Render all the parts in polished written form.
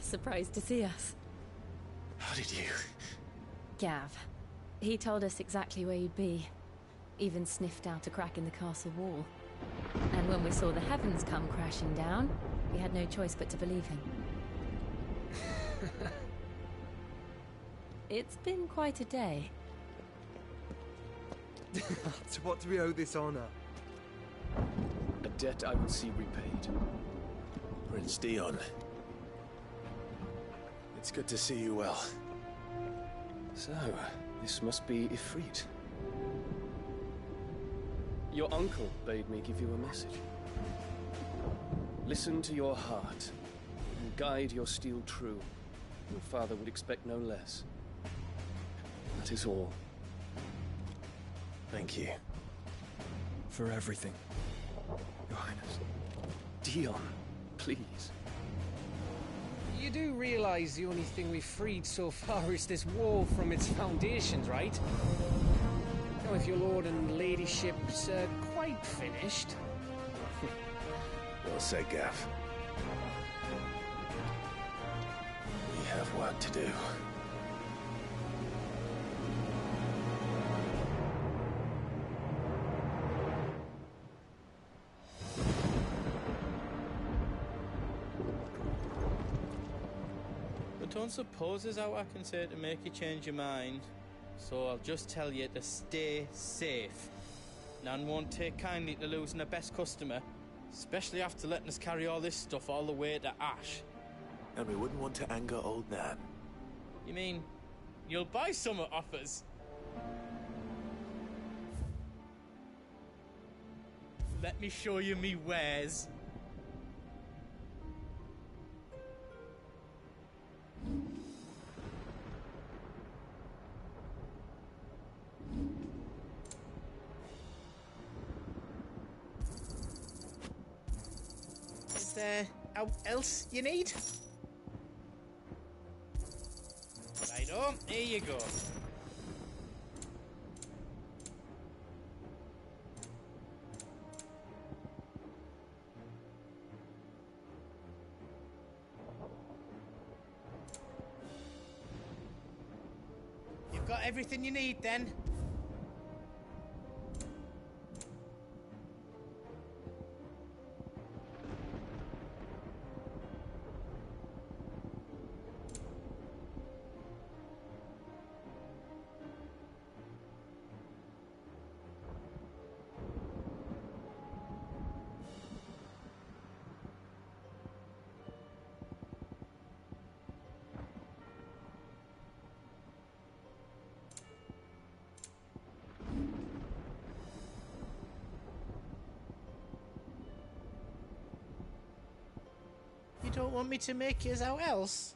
Surprised to see us. How did you? Gav. He told us exactly where you'd be. Even sniffed out a crack in the castle wall. And when we saw the heavens come crashing down, we had no choice but to believe him. It's been quite a day. To what do we owe this honor? A debt I will see repaid. Prince Dion. It's good to see you well. So, this must be Ifrit. Your uncle bade me give you a message. Listen to your heart, and guide your steel true. Your father would expect no less. That is all. Thank you. For everything, Your Highness. Dion, please. You do realize the only thing we've freed so far is this wall from its foundations, right? Now, if your lord and ladyship's quite finished. Well said, Gav. We have work to do. I don't suppose there's out I can say to make you change your mind. So I'll just tell you to stay safe. Nan won't take kindly to losing her best customer, especially after letting us carry all this stuff all the way to Ash. And we wouldn't want to anger old Nan. You mean, you'll buy some off us? Let me show you me wares. Is there else you need? Righto, here you go. You've got everything you need then? You don't want me to make yours out else?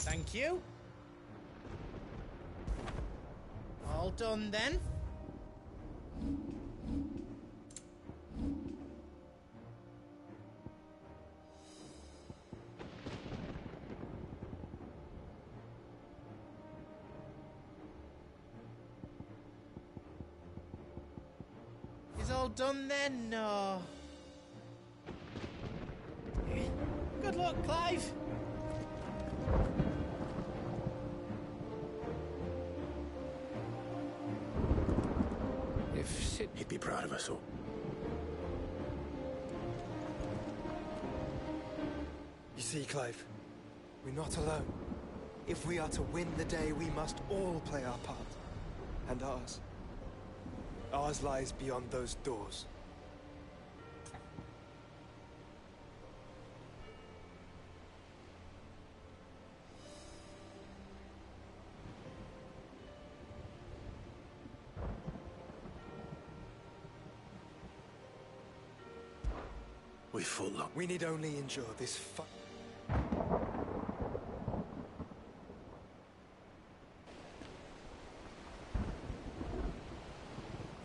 Thank you. All done then. all done then? No. Good luck, Clive. If Sid... He'd be proud of us all. You see, Clive, we're not alone. If we are to win the day, we must all play our part. And ours. Ours lies beyond those doors. We fought long. We need only endure this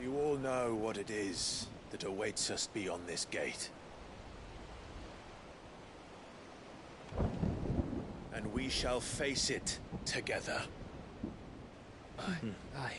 You all know what it is that awaits us beyond this gate. And we shall face it together. Aye.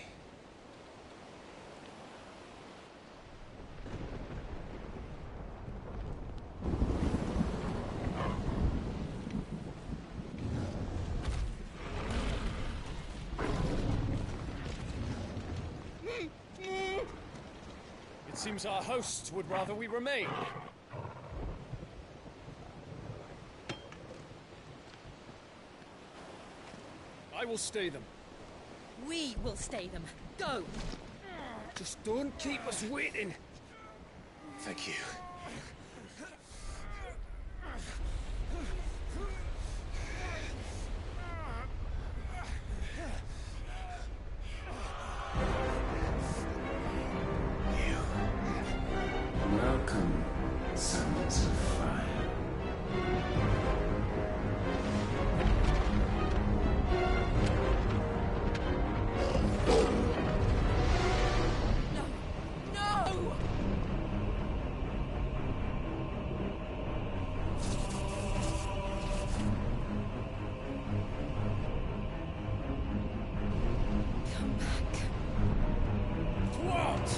It seems our hosts would rather we remain. I will stay them. We will stay them. Go! Just don't keep us waiting. Thank you. Welcome, sons of fire. No! Come back. What?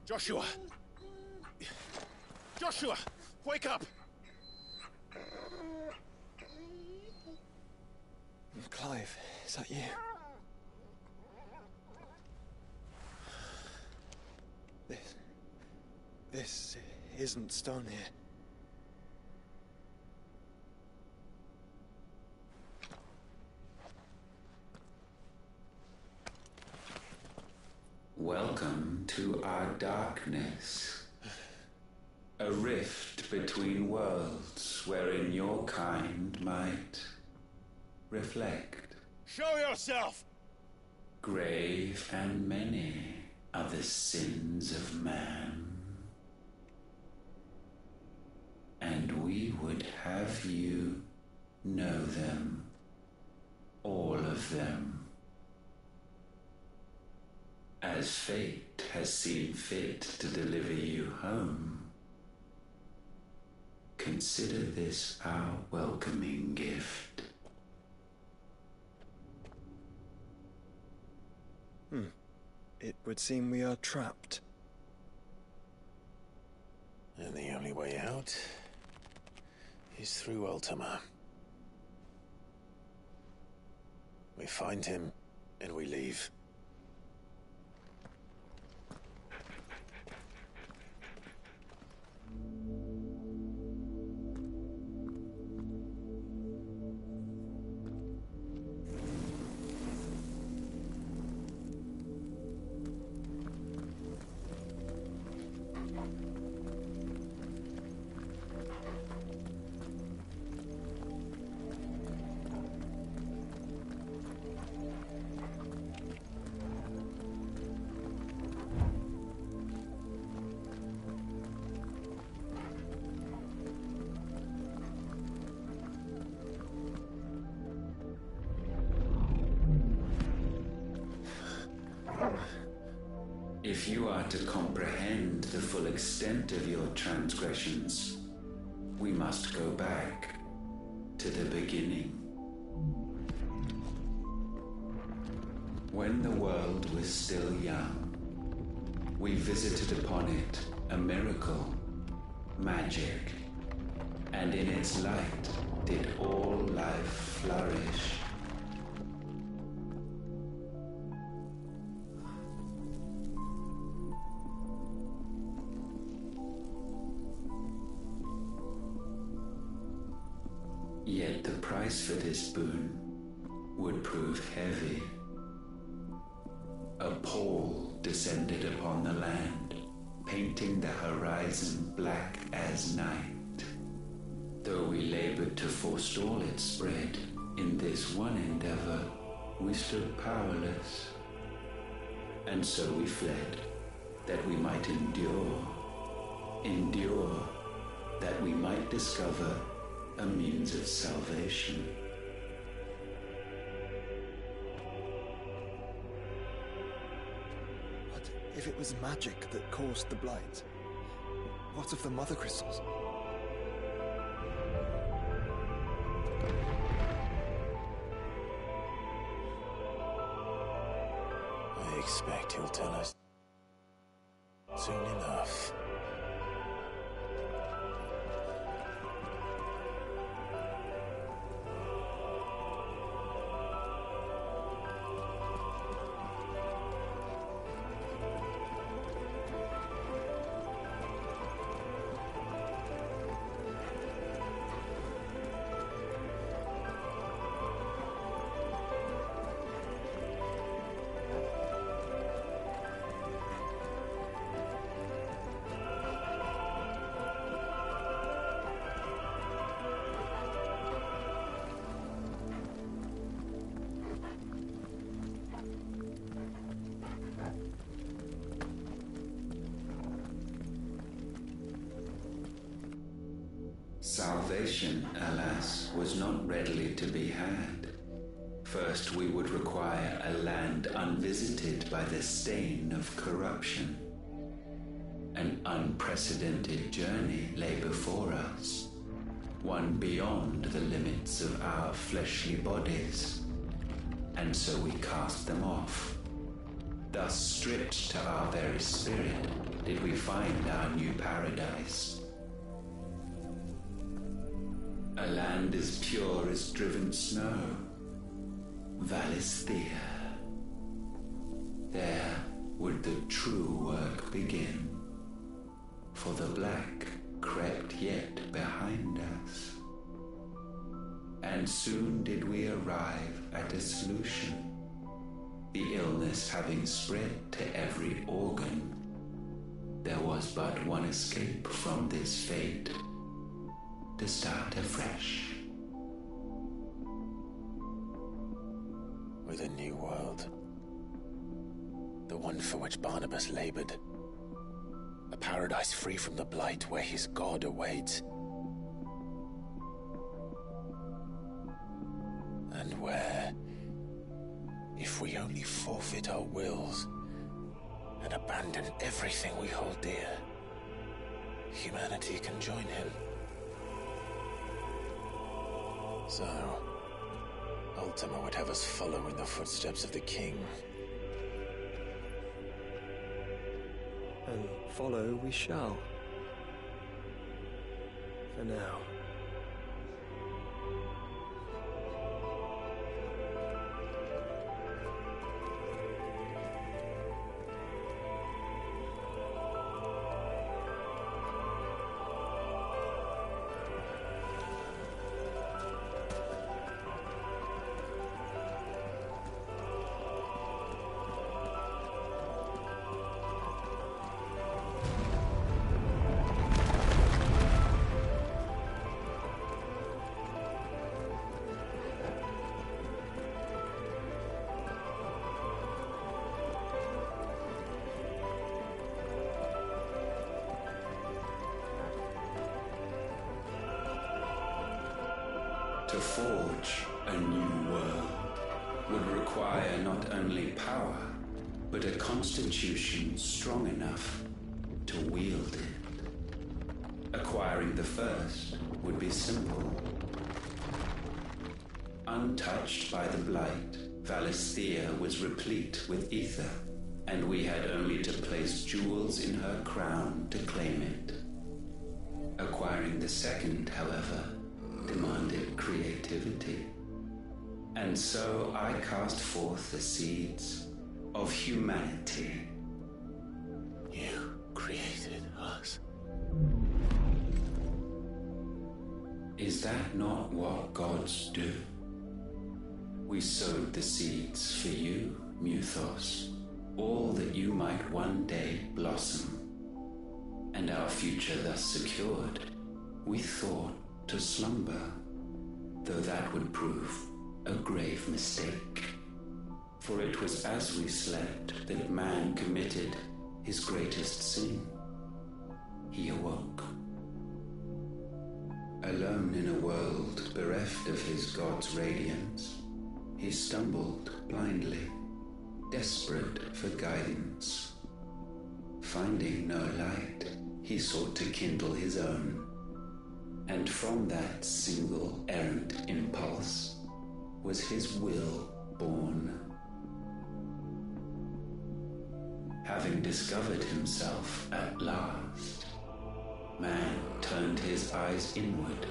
Joshua! Joshua! Wake up! Clive, is that you? This isn't stone here. Welcome to our darkness. A rift between worlds wherein your kind might reflect. Show yourself! Grave and many are the sins of man. And we would have you know them. All of them. As fate has seen fit to deliver you home, consider this our welcoming gift. It would seem we are trapped. And the only way out is through Ultima. We find him, and we leave. If you are to comprehend the full extent of your transgressions, we must go back to the beginning. When the world was still young, we visited upon it a miracle, magic, and in its light did all life flourish. Yet the price for this boon would prove heavy. A pall descended upon the land, painting the horizon black as night. Though we labored to forestall its spread, in this one endeavor we stood powerless. And so we fled, that we might endure, that we might discover a means of salvation. But if it was magic that caused the blight, what of the mother crystals? I expect he'll tell us soon enough. Salvation, alas, was not readily to be had. First, we would require a land unvisited by the stain of corruption. An unprecedented journey lay before us, one beyond the limits of our fleshly bodies. And so we cast them off. Thus, stripped to our very spirit, did we find our new paradise. A land as pure as driven snow, Valisthea. There would the true work begin, for the black crept yet behind us. And soon did we arrive at a solution, the illness having spread to every organ. There was but one escape from this fate, to start afresh. With a new world. The one for which Barnabas labored. A paradise free from the blight where his God awaits. And where, if we only forfeit our wills and abandon everything we hold dear, humanity can join him. So, Ultima would have us follow in the footsteps of the king. And follow we shall. For now. To forge a new world would require not only power, but a constitution strong enough to wield it. Acquiring the first would be simple. Untouched by the blight, Valisthea was replete with ether, and we had only to place jewels in her crown to claim it. Acquiring the second, however, demanded creativity. And so I cast forth the seeds of humanity. You created us. Is that not what gods do? We sowed the seeds for you, Muthos, all that you might one day blossom. And our future thus secured, we thought to slumber, though that would prove a grave mistake. For it was as we slept that man committed his greatest sin. He awoke. Alone in a world bereft of his god's radiance, he stumbled blindly, desperate for guidance. Finding no light, he sought to kindle his own. And from that single errant impulse was his will born. Having discovered himself at last, man turned his eyes inward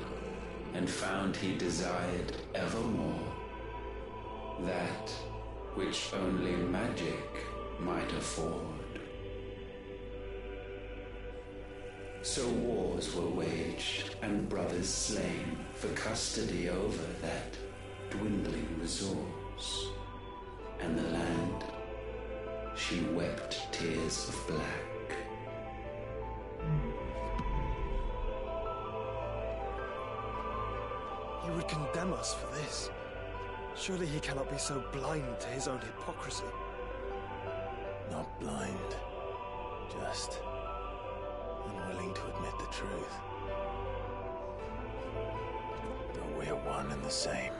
and found he desired evermore that which only magic might afford. So wars were waged and brothers slain for custody over that dwindling resource, and the land, she wept tears of black. He would condemn us for this. Surely he cannot be so blind to his own hypocrisy. Not blind, just unwilling to admit the truth. But we're one and the same.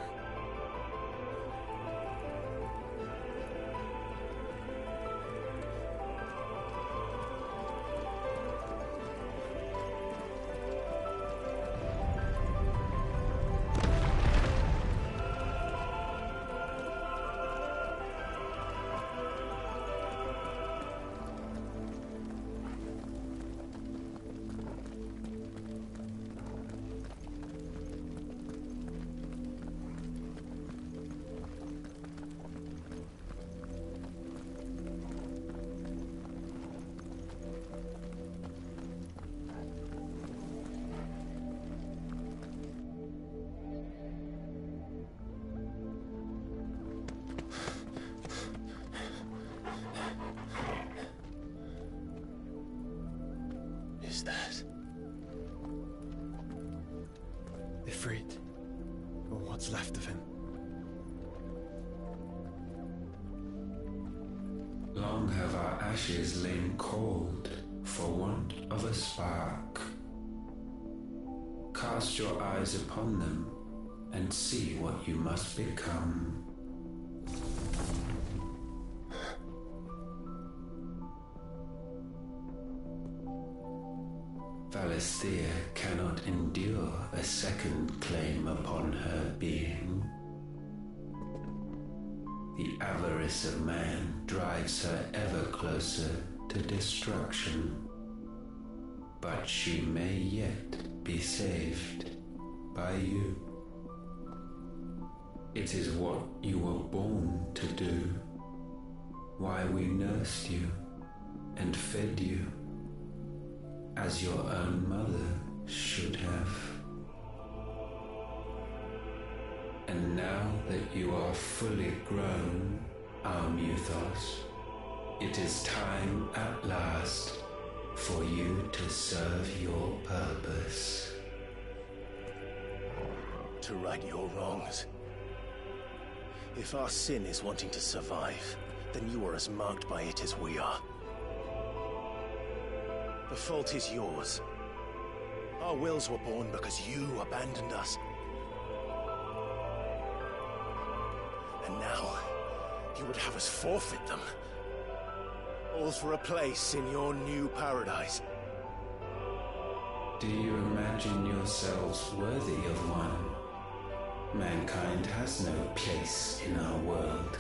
Is that? Ifrit, or what's left of him. Long have our ashes lain cold for want of a spark. Cast your eyes upon them and see what you must become. Valisthea cannot endure a second claim upon her being. The avarice of man drives her ever closer to destruction. But she may yet be saved by you. It is what you were born to do, why we nursed you and fed you, as your own mother should have. And now that you are fully grown, our Muthos, it is time at last for you to serve your purpose. To right your wrongs. If our sin is wanting to survive, then you are as marked by it as we are. The fault is yours. Our wills were born because you abandoned us. And now, you would have us forfeit them. all for a place in your new paradise. Do you imagine yourselves worthy of one? Mankind has no place in our world.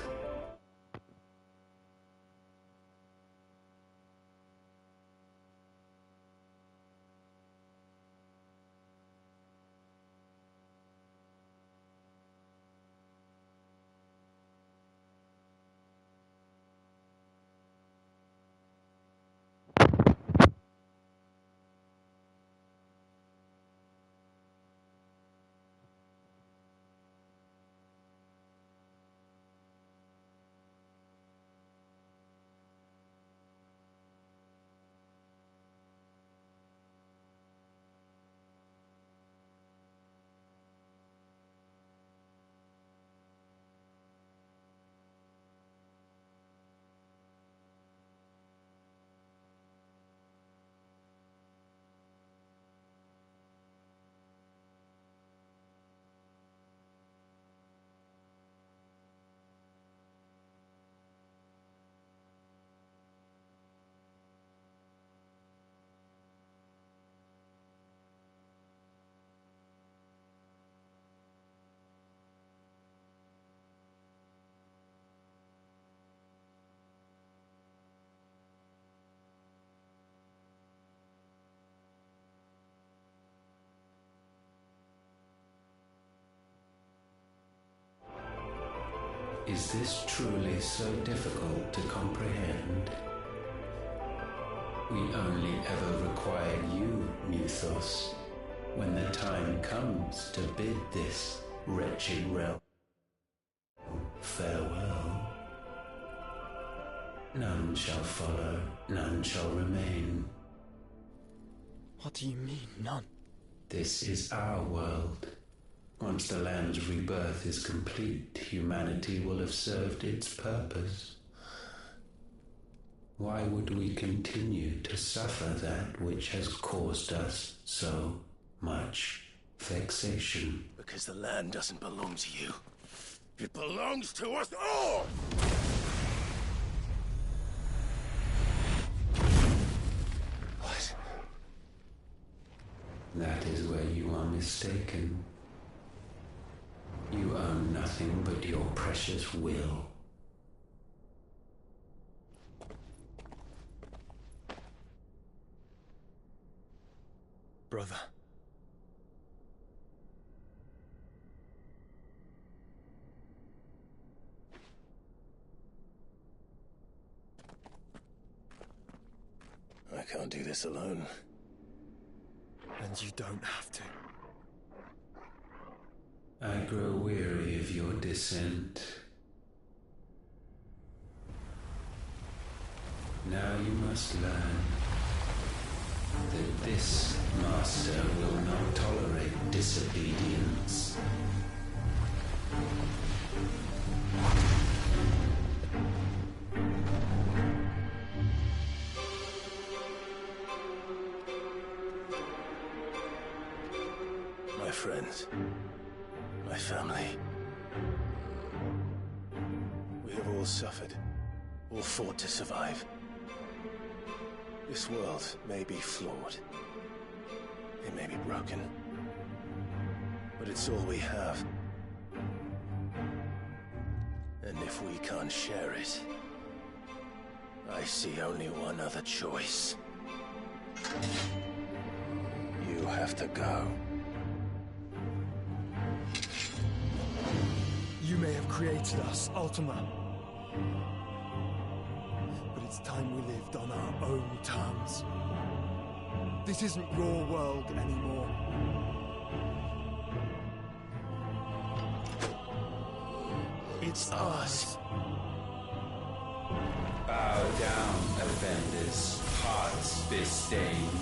Is this truly so difficult to comprehend? We only ever require you, Muthos, when the time comes to bid this wretched realm farewell. None shall follow, none shall remain. What do you mean, none? This is our world. Once the land's rebirth is complete, humanity will have served its purpose. Why would we continue to suffer that which has caused us so much vexation? Because the land doesn't belong to you. It belongs to us all! What? That is where you are mistaken. You own nothing but your precious will. Brother. I can't do this alone. And you don't have to. I grow weary of your dissent. Now you must learn that this master will not tolerate disobedience. My friends, my family, we have all suffered, all fought to survive. This world may be flawed, it may be broken, but it's all we have. And if we can't share it, I see only one other choice. You have to go. You may have created us, Ultima. But it's time we lived on our own terms. This isn't your world anymore. It's ours. Bow down, offenders, hearts disdained.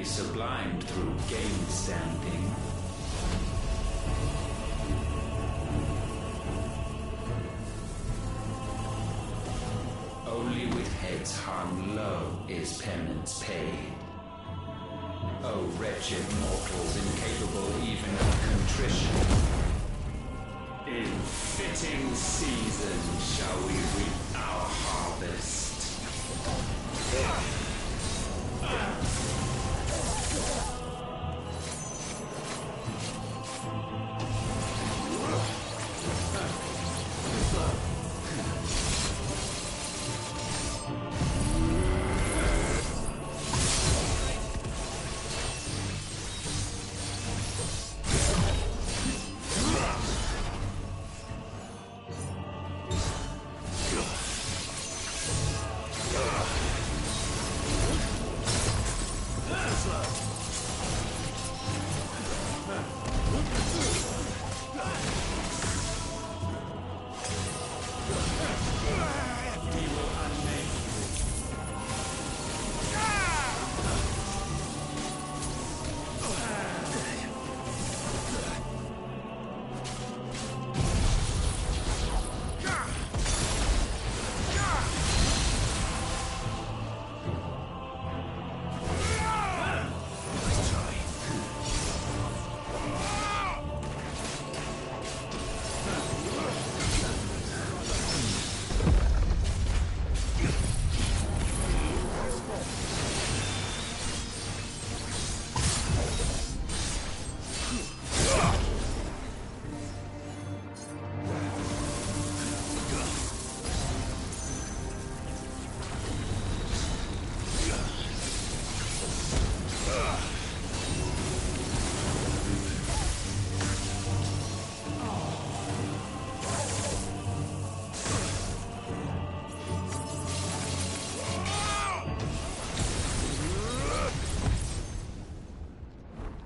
sublimed through game standing. Only with heads hung low is penance paid. O wretched mortals incapable even of contrition, in fitting season shall we reap our harvest.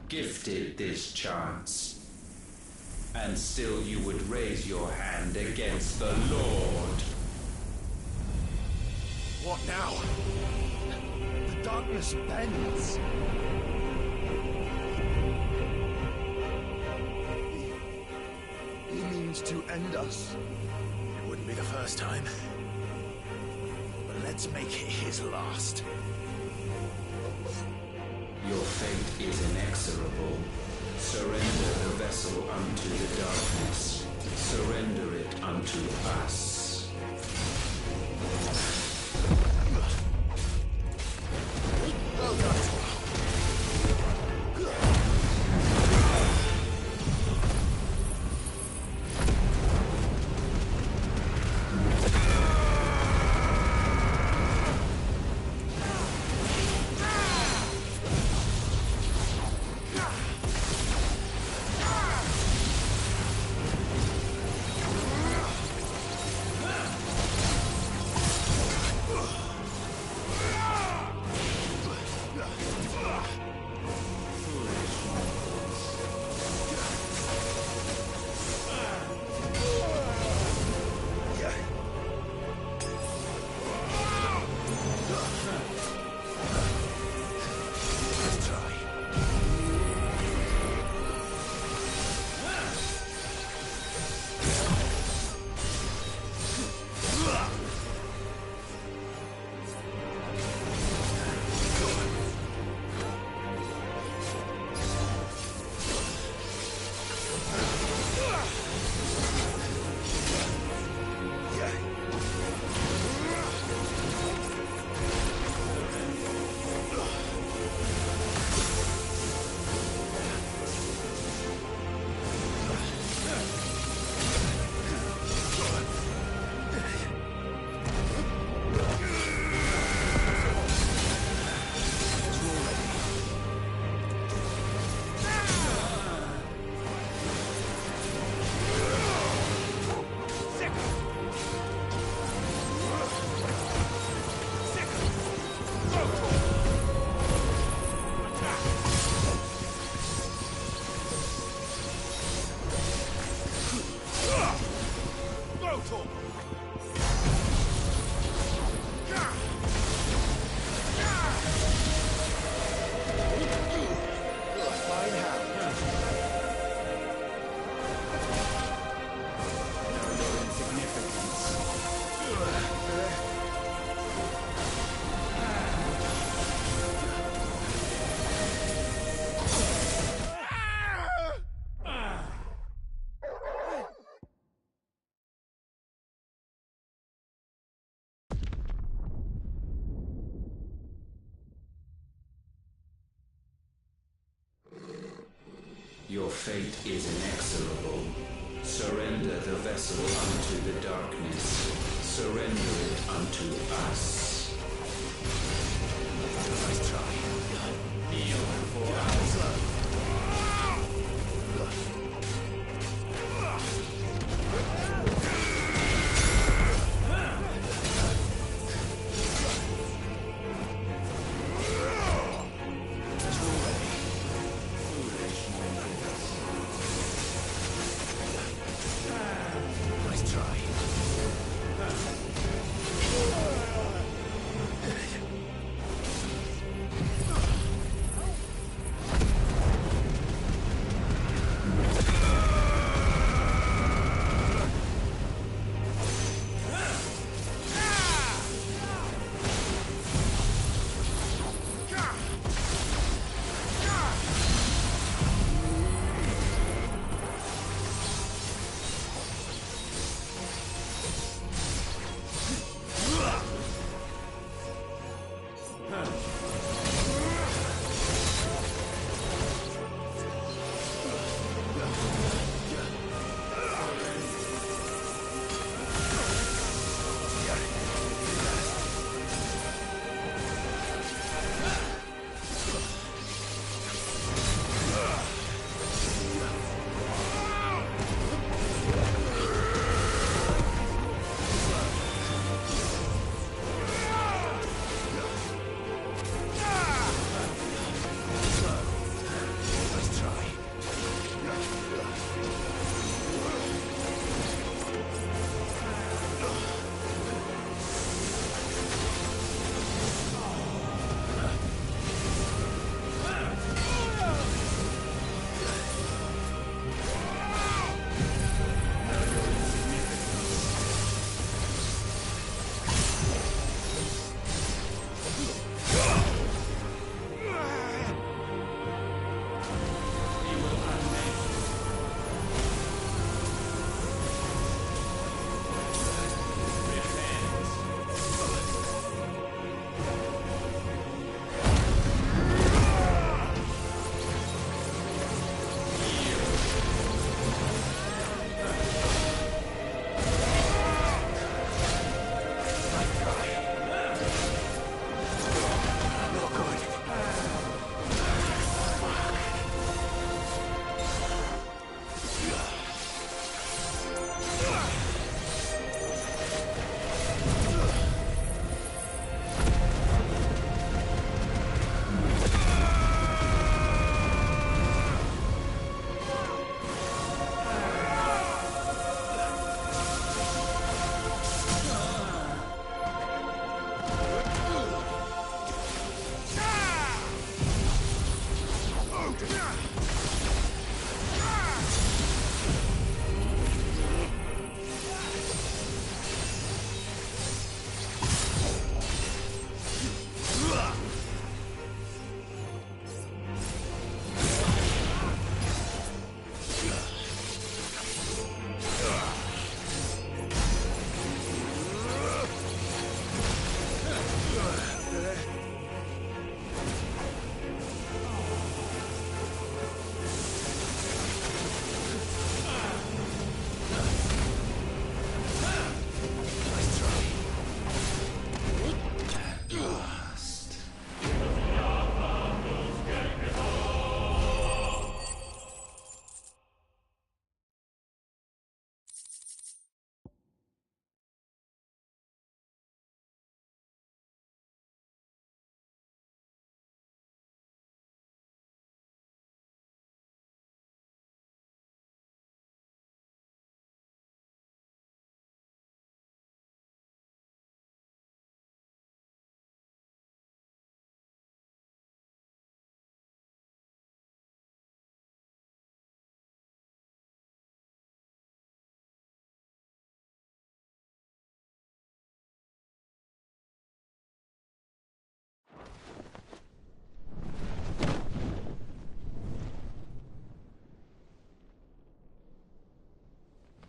Gifted this chance, and still you would raise your hand against the Lord. What now? The darkness bends. He means to end us. It wouldn't be the first time. But let's make it his last. Your fate is inexorable. Surrender the vessel unto the darkness. Surrender it unto us. Your fate is inexorable. Surrender the vessel unto the darkness. Surrender it unto us. Nice try. Kneel for us.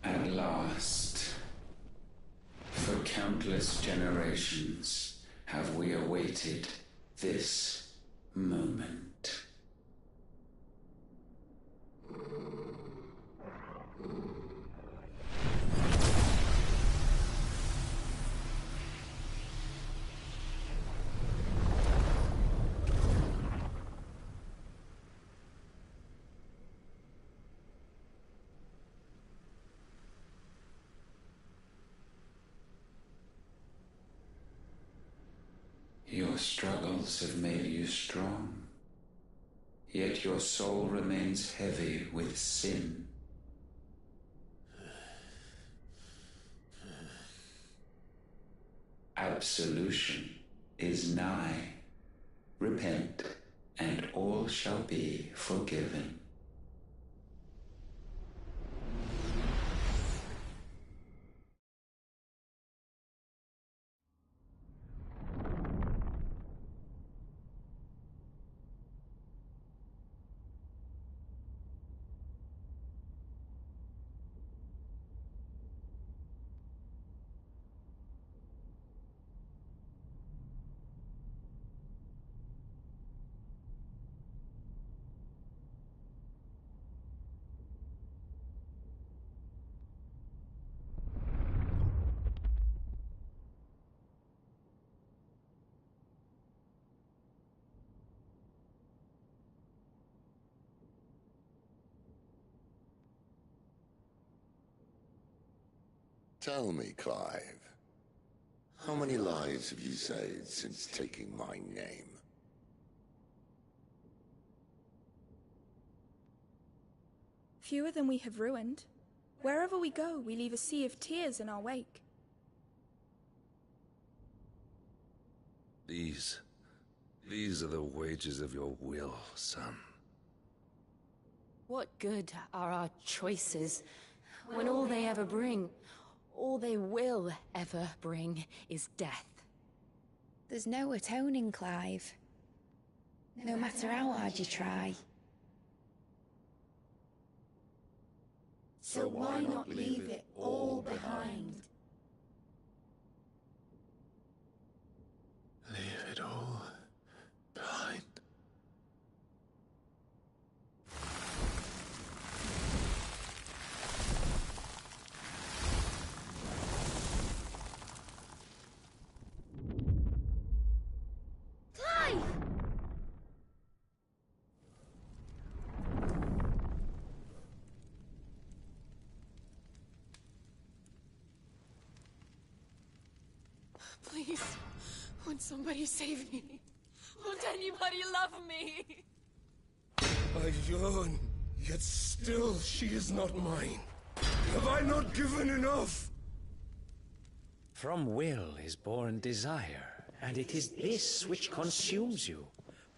At last, for countless generations, have we awaited this moment. trials have made you strong, yet your soul remains heavy with sin. Absolution is nigh. Repent, and all shall be forgiven. Tell me, Clive, how many lives have you saved since taking my name? Fewer than we have ruined. Wherever we go, we leave a sea of tears in our wake. These are the wages of your will, son. What good are our choices when all they ever bring, all they will ever bring, is death? There's no atoning, Clive. No matter how hard you try. So why not leave it all behind? Leave it all behind. Clive! Please, won't somebody save me? Won't anybody love me? I yearn, yet still she is not mine. Have I not given enough? From will is born desire, and it is this which consumes you,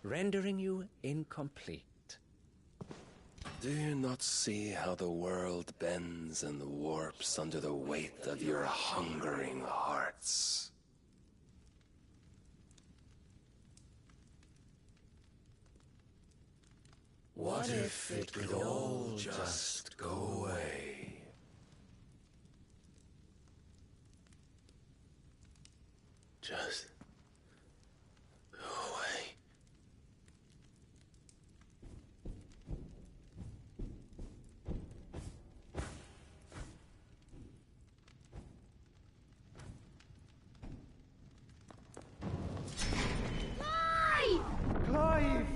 rendering you incomplete. Do you not see how the world bends and warps under the weight of your hungering hearts? What if it could all just go away? Just go away. Clive!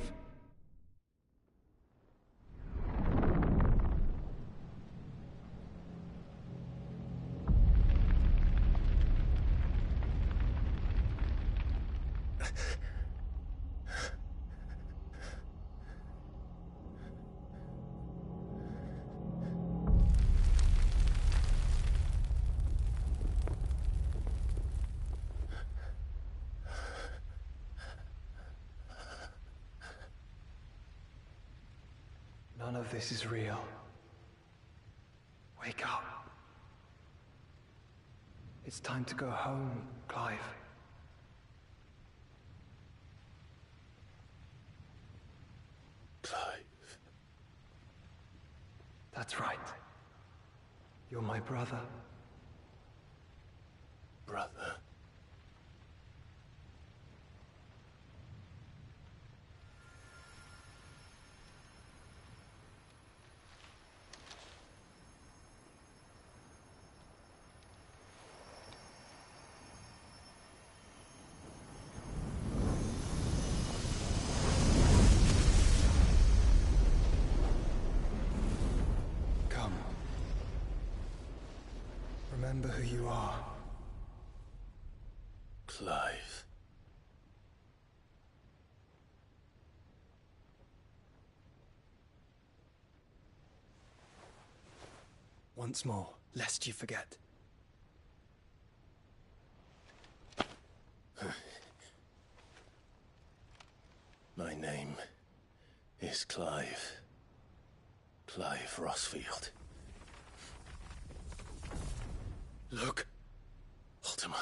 None of this is real. Wake up. It's time to go home, Clive. Clive. That's right. You're my brother. Brother. Come. Remember who you are. Clive. once more, lest you forget. My name is Clive. Clive Rossfield. Look. Ultima.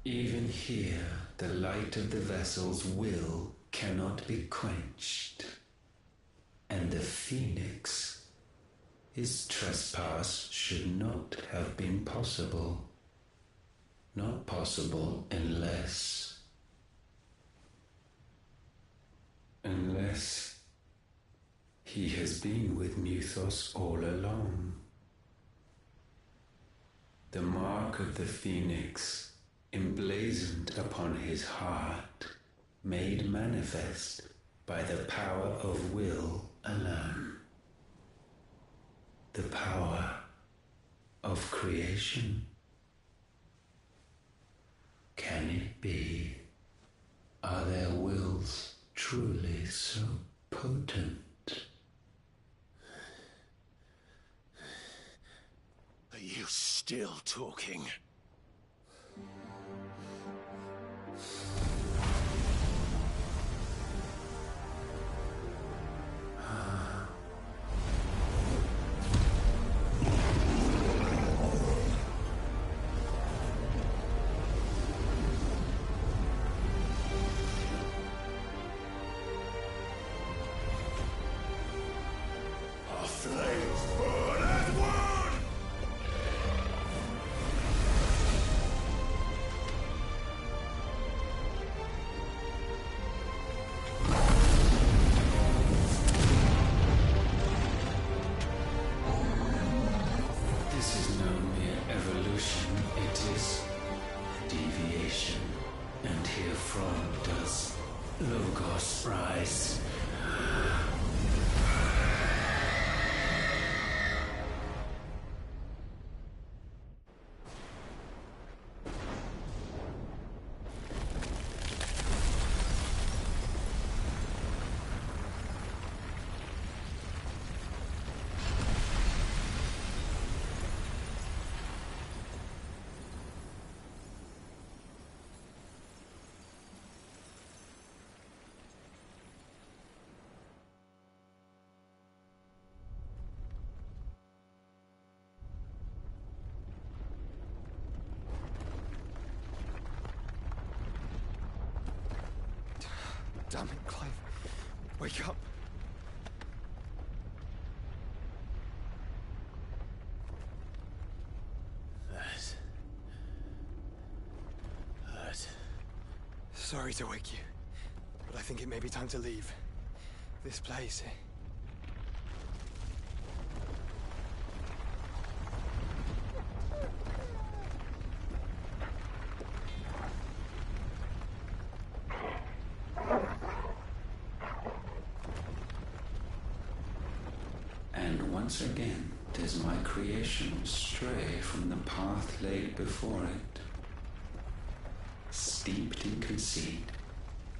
Even here, the light of the vessel's will cannot be quenched. And the Phoenix, his trespass should not have been possible. Not possible unless he has been with Muthos all along. The mark of the Phoenix, emblazoned upon his heart, made manifest by the power of will alone. The power of creation. Can it be? Are their wills truly so potent? Are you still talking? Damn it, Clive. Wake up. That hurt. Sorry to wake you, but I think it may be time to leave. This place. Once again does my creation stray from the path laid before it. Steeped in conceit,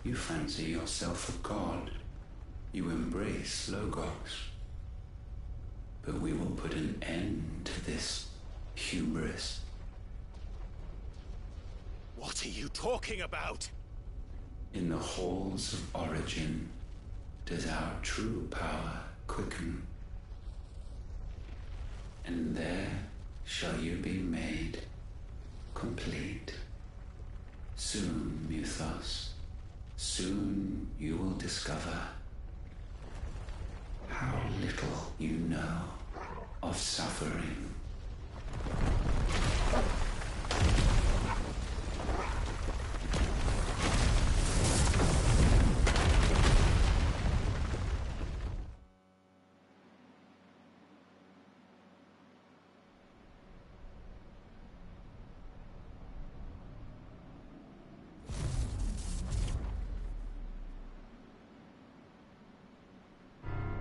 you fancy yourself a god. You embrace Logos. But we will put an end to this hubris. What are you talking about? In the halls of origin does our true power quicken. And there shall you be made complete. Soon, Muthos, soon you will discover how little you know of suffering.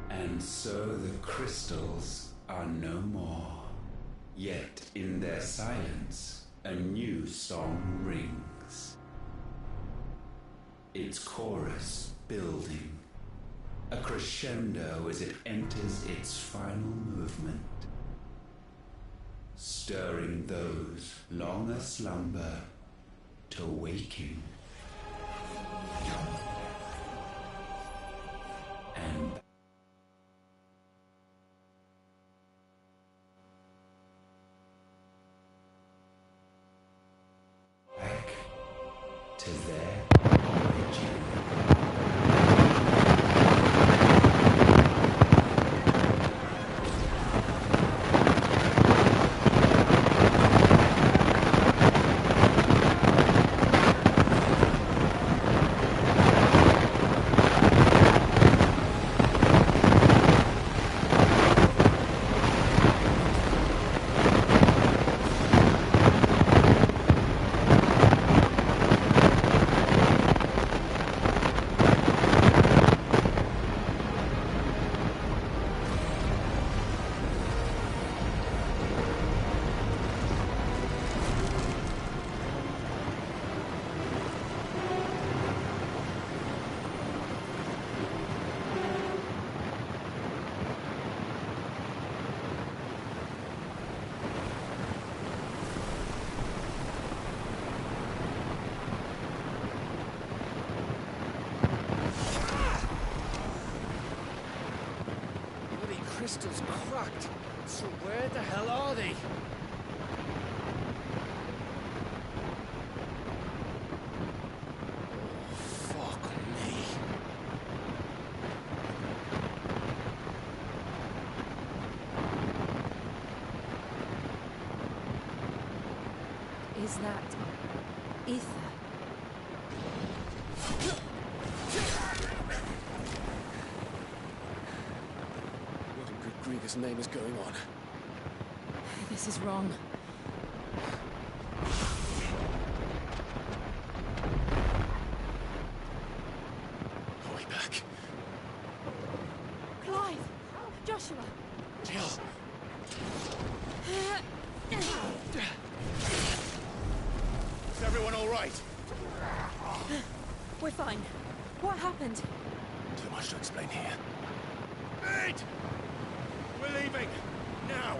And so the crystals are no more. Yet in their silence, a new song rings. its chorus building, a crescendo as it enters its final movement, stirring those long aslumber to waking. And back to their origin. Crystal's cracked. So where the hell are they? Fuck me. Is that ether? Grieger's name is going on. This is wrong. Are we back? Clive! Joshua! Jill! Is everyone all right? We're fine. What happened? Too much to explain here. Nate! We're leaving! Now!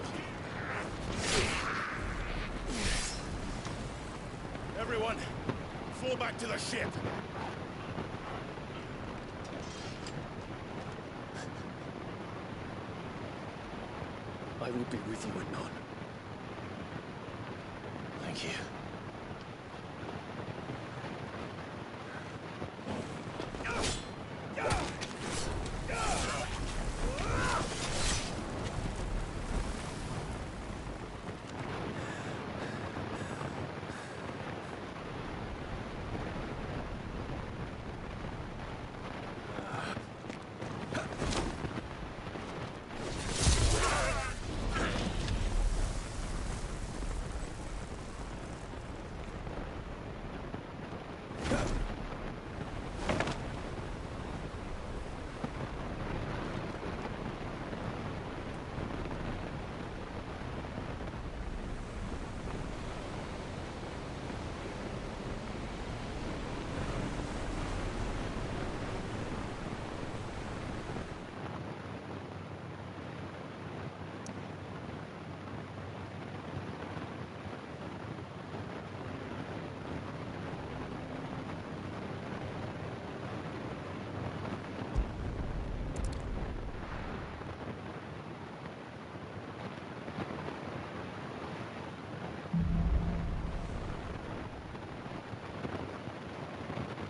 Everyone, fall back to the ship! I will be with you at none. Thank you.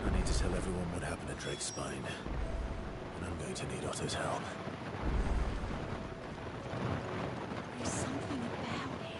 I need to tell everyone what happened at Drake's Spine. And I'm going to need Otto's help. There's something about it.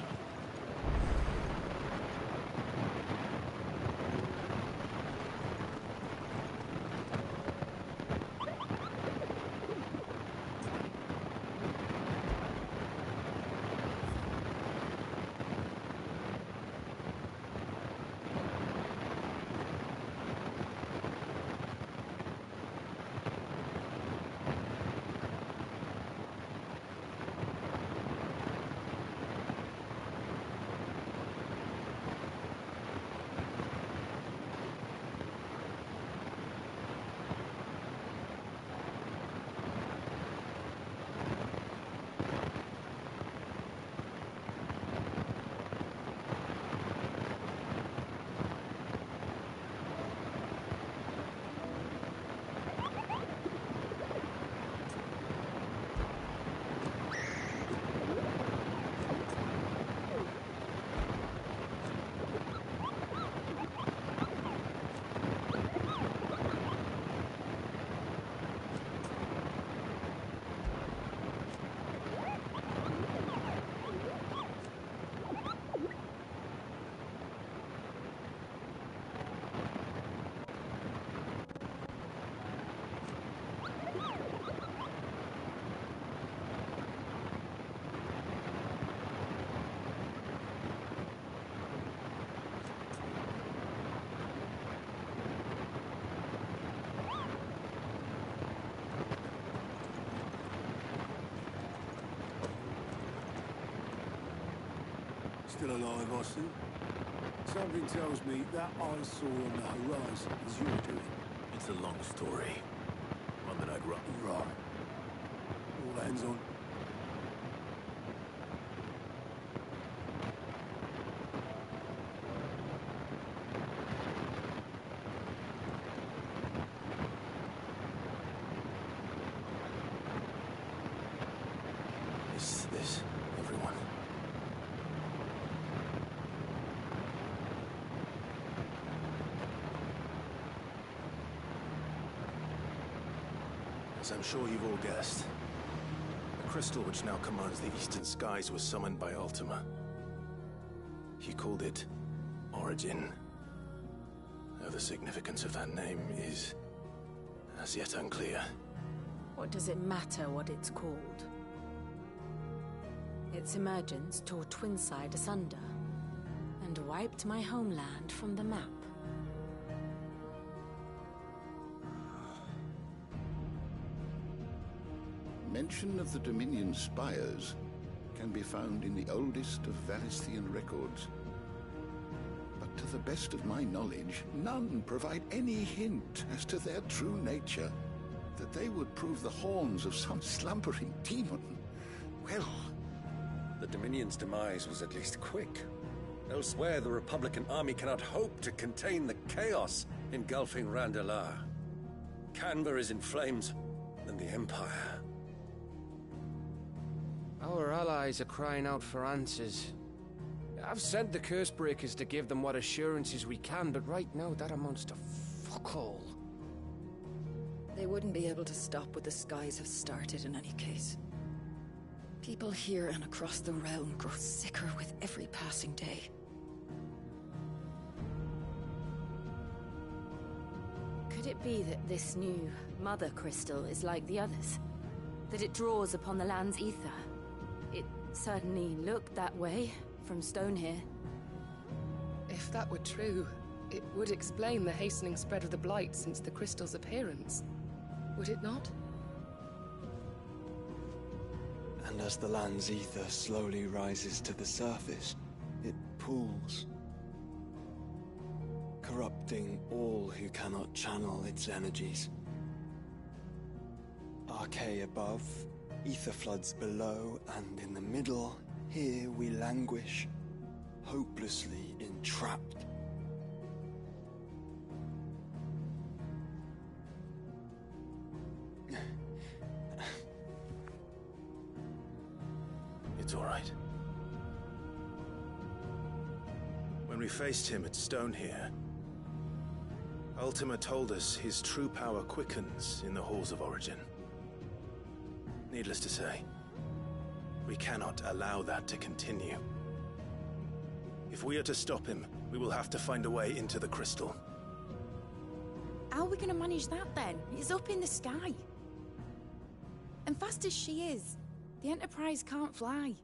Still alive, I see. Something tells me that I saw on the horizon is your doing. It's a long story. One that I'd rather... Right. All hands on. Is this everyone? As I'm sure you've all guessed, the crystal which now commands the eastern skies was summoned by Ultima. He called it Origin. Though the significance of that name is as yet unclear. What does it matter what it's called? Its emergence tore Twinside asunder and wiped my homeland from the map. Mention of the Dominion spires can be found in the oldest of Valisthian records. But to the best of my knowledge, none provide any hint as to their true nature. That they would prove the horns of some slumbering demon. Well... The Dominion's demise was at least quick. Elsewhere, the Republican army cannot hope to contain the chaos engulfing Randalar. Canva is in flames, and the Empire... Our allies are crying out for answers. I've sent the Cursebreakers to give them what assurances we can, but right now that amounts to fuck all. They wouldn't be able to stop what the skies have started in any case. People here and across the realm grow sicker with every passing day. Could it be that this new Mother Crystal is like the others? That it draws upon the land's ether? It certainly looked that way from stone here. If that were true, it would explain the hastening spread of the Blight since the crystal's appearance. Would it not? And as the land's ether slowly rises to the surface, it pools, corrupting all who cannot channel its energies. Archay above, ether floods below, and in the middle, here we languish, hopelessly entrapped. It's all right. When we faced him at Stone here, Ultima told us his true power quickens in the halls of Origin. Needless to say, we cannot allow that to continue. If we are to stop him, we will have to find a way into the crystal. How are we gonna manage that then? It's up in the sky. And fast as she is, the Enterprise can't fly.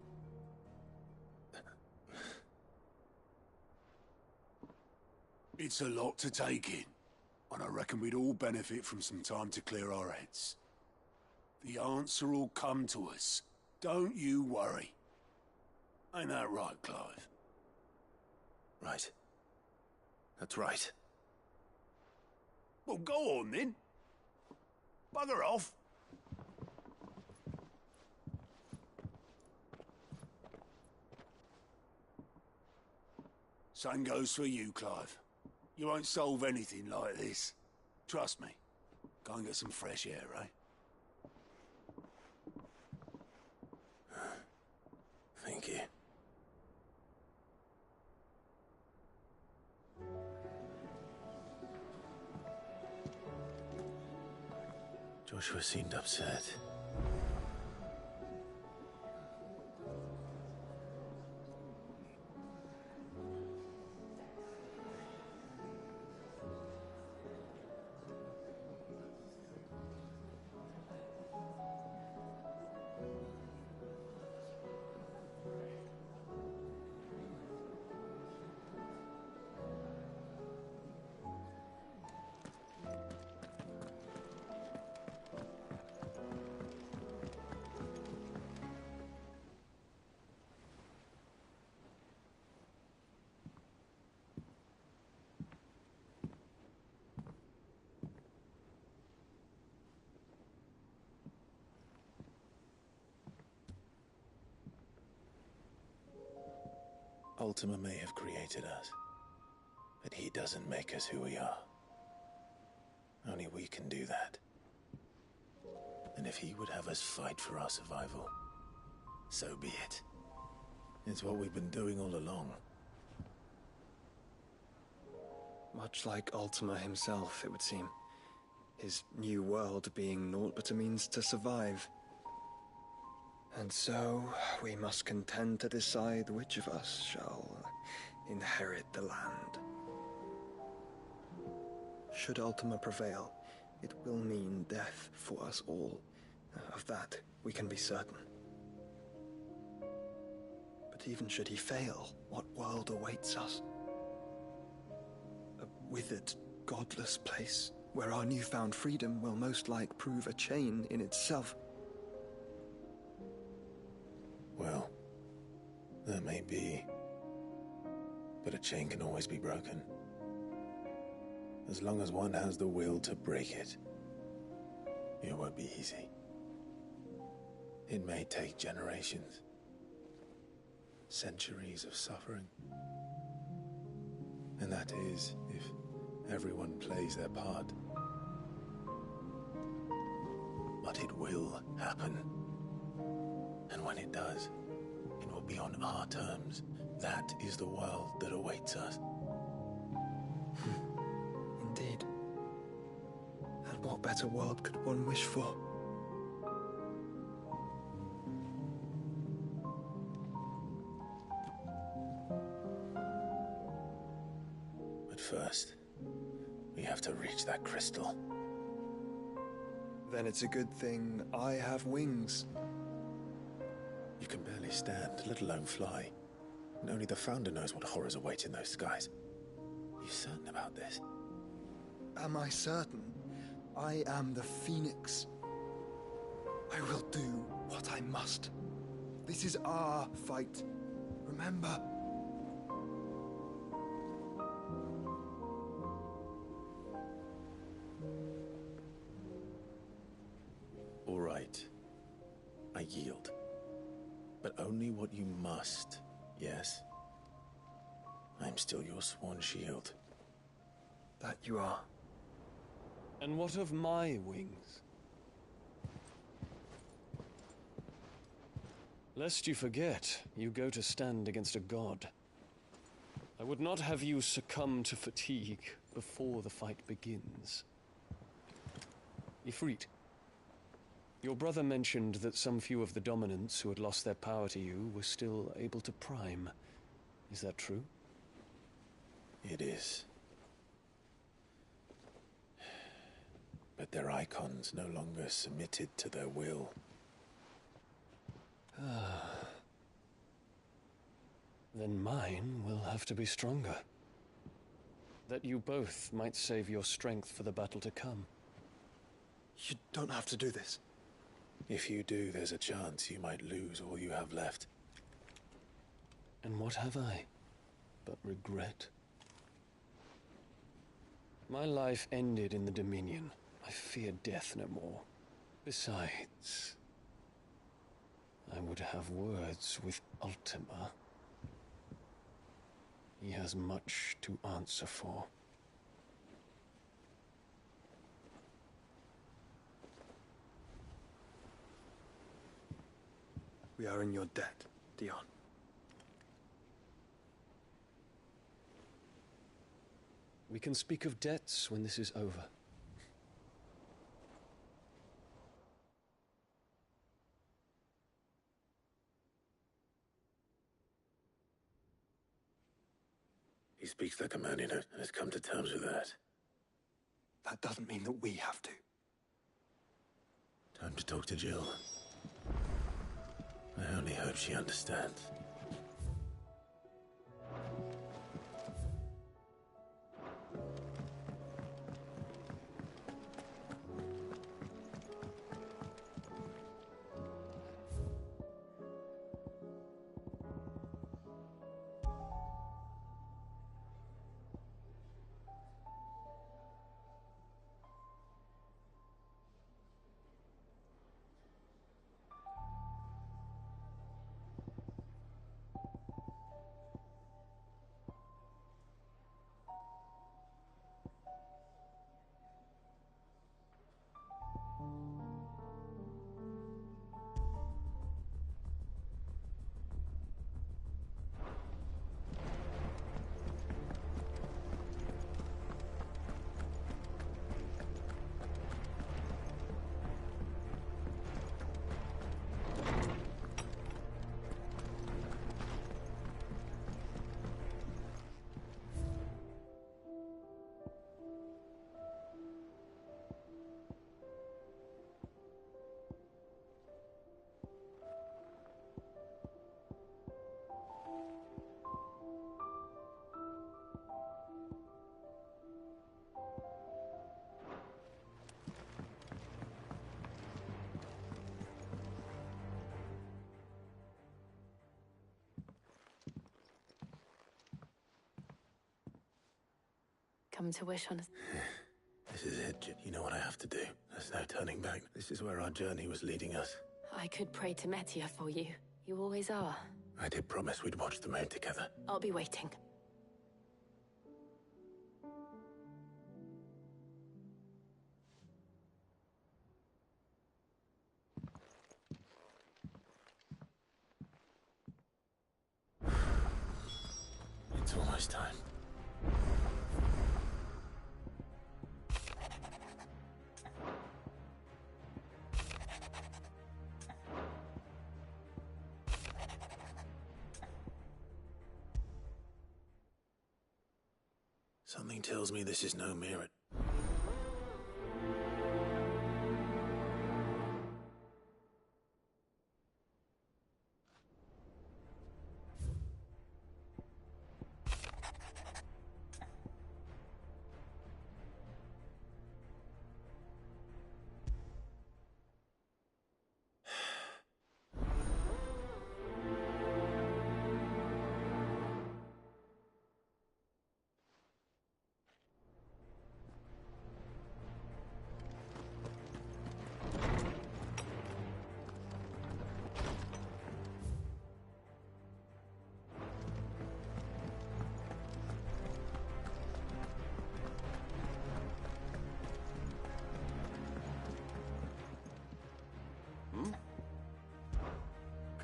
It's a lot to take in, and I reckon we'd all benefit from some time to clear our heads. The answer will come to us. Don't you worry. Ain't that right, Clive? Right. That's right. Well, go on then. Bugger off. Same goes for you, Clive. You won't solve anything like this. Trust me. Go and get some fresh air, eh? Thank you. Joshua seemed upset. Ultima may have created us, but he doesn't make us who we are. Only we can do that. And if he would have us fight for our survival, so be it. It's what we've been doing all along. Much like Ultima himself, it would seem. His new world being naught but a means to survive. And so, we must contend to decide which of us shall inherit the land. Should Ultima prevail, it will mean death for us all. Of that, we can be certain. But even should he fail, what world awaits us? A withered, godless place, where our newfound freedom will most like prove a chain in itself. Well, that may be, but a chain can always be broken. As long as one has the will to break it, it won't be easy. It may take generations, centuries of suffering. And that is if everyone plays their part. But it will happen. And when it does, it will be on our terms. That is the world that awaits us. Indeed. And what better world could one wish for? But first, we have to reach that crystal. Then it's a good thing I have wings. You can barely stand, let alone fly. And only the Founder knows what horrors await in those skies. Are you certain about this? Am I certain? I am the Phoenix. I will do what I must. This is our fight. Remember? All right. I yield. But only what you must, yes? I'm still your sworn shield. That you are. And what of my wings? Lest you forget, you go to stand against a god. I would not have you succumb to fatigue before the fight begins. Ifrit, your brother mentioned that some few of the dominants who had lost their power to you were still able to prime. Is that true? It is. But their icons no longer submitted to their will. Then mine will have to be stronger. That you both might save your strength for the battle to come. You don't have to do this. If you do, there's a chance you might lose all you have left. And what have I but regret? My life ended in the Dominion. I fear death no more. Besides, I would have words with Ultima. He has much to answer for. We are in your debt, Dion. We can speak of debts when this is over. He speaks like a man in it and has come to terms with that. That doesn't mean that we have to. Time to talk to Jill. I only hope she understands. come to wish on us. This is it. You know what I have to do. There's no turning back. This is where our journey was leading us. I could pray to Metia for you. You always are. I did promise we'd watch the moon together. I'll be waiting. It's almost time. Something tells me this is no mirror.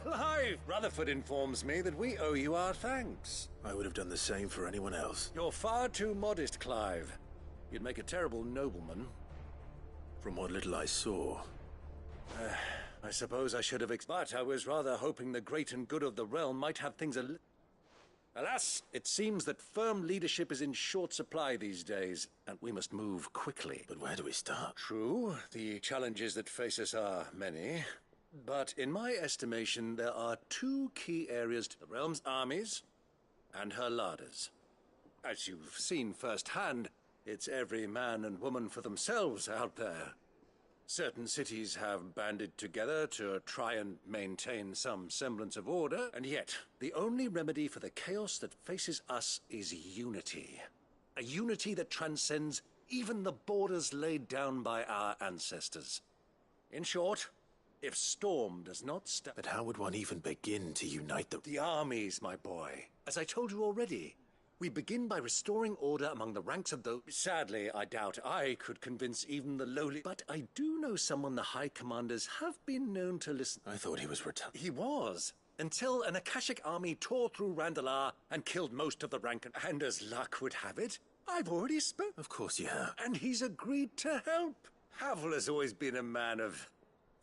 Clive! Rutherford informs me that we owe you our thanks. I would have done the same for anyone else. You're far too modest, Clive. You'd make a terrible nobleman. From what little I saw. I suppose I should have but I was rather hoping the great and good of the realm might have things Alas, it seems that firm leadership is in short supply these days, and we must move quickly. But where do we start? True, the challenges that face us are many. But in my estimation, there are two key areas to the realm's armies and her larders. As you've seen firsthand, it's every man and woman for themselves out there. Certain cities have banded together to try and maintain some semblance of order, and yet the only remedy for the chaos that faces us is unity. A unity that transcends even the borders laid down by our ancestors. In short, if Storm does not step... But how would one even begin to unite them? The armies, my boy. As I told you already, we begin by restoring order among the ranks of those... Sadly, I doubt I could convince even the lowly... But I do know someone the High Commanders have been known to listen... I thought he was retired. He was, until an Akashic army tore through Randalar and killed most of the rank... And as luck would have it, I've already spoken. Of course you have. And he's agreed to help. Havel has always been a man of...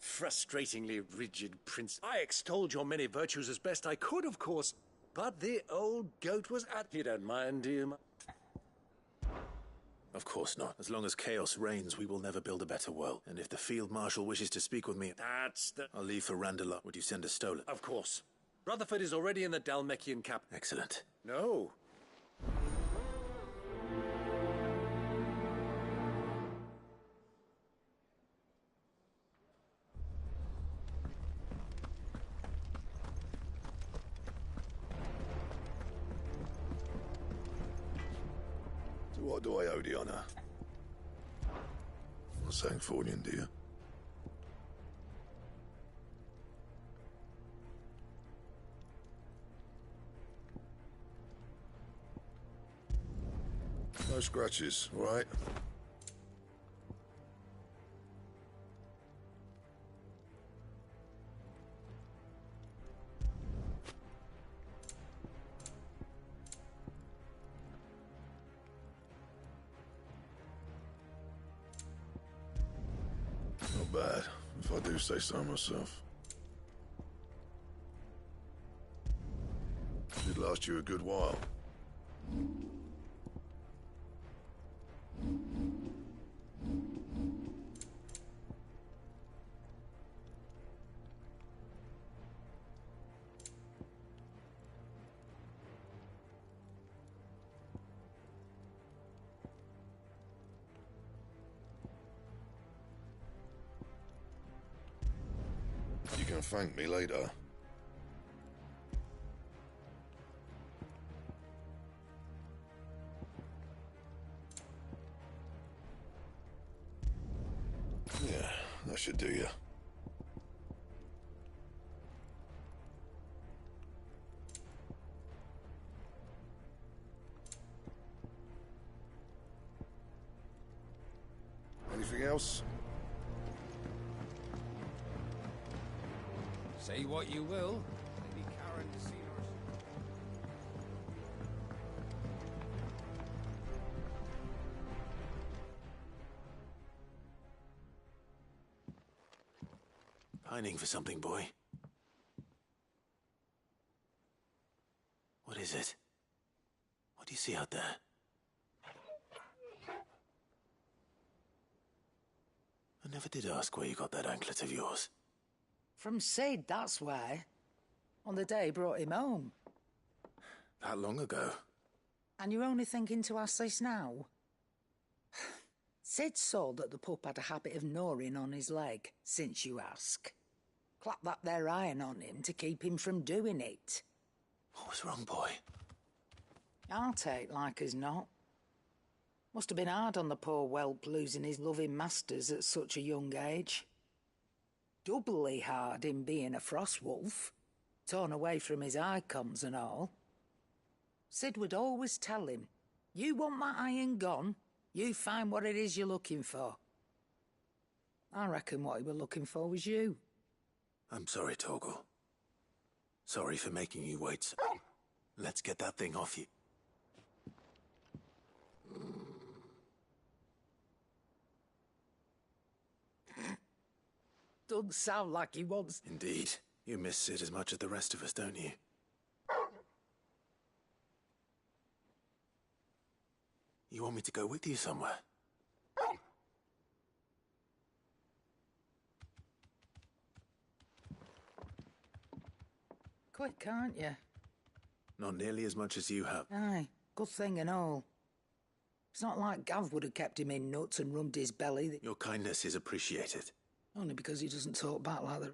frustratingly rigid principles. I extolled your many virtues as best I could, of course, but the old goat was at... You don't mind, do you? Of course not. As long as chaos reigns, we will never build a better world. And if the Field Marshal wishes to speak with me... That's the... I'll leave for Randalar. Would you send a stolen? Of course. Rutherford is already in the Dalmekian cap... Excellent. No. What do I owe the honor? Not saying Fordian, do you? No scratches, right? Not bad, if I do say so myself. Did last you a good while. You can thank me later. Yeah, that should do you. Anything else? Say what you will. Lady Karen Sears. Pining for something, boy. What is it? What do you see out there? I never did ask where you got that anklet of yours. From Sid, that's why. On the day he brought him home. That long ago? And you're only thinking to ask this now? Sid saw that the pup had a habit of gnawing on his leg, since you ask. Clap that there iron on him to keep him from doing it. What was wrong, boy? I'll take like as not. Must have been hard on the poor whelp losing his loving masters at such a young age. Doubly hard in being a frost wolf, torn away from his icons and all. Sid would always tell him, you want that iron gone, you find what it is you're looking for. I reckon what he were looking for was you. I'm sorry, Torgal. Sorry for making you wait so... Let's get that thing off you. Doesn't sound like he wants... Indeed. You miss Sid as much as the rest of us, don't you? You want me to go with you somewhere? Quick, aren't you? Not nearly as much as you have. Aye, good thing and all. It's not like Gav would have kept him in nuts and rubbed his belly. Your kindness is appreciated. Only because he doesn't talk back like the...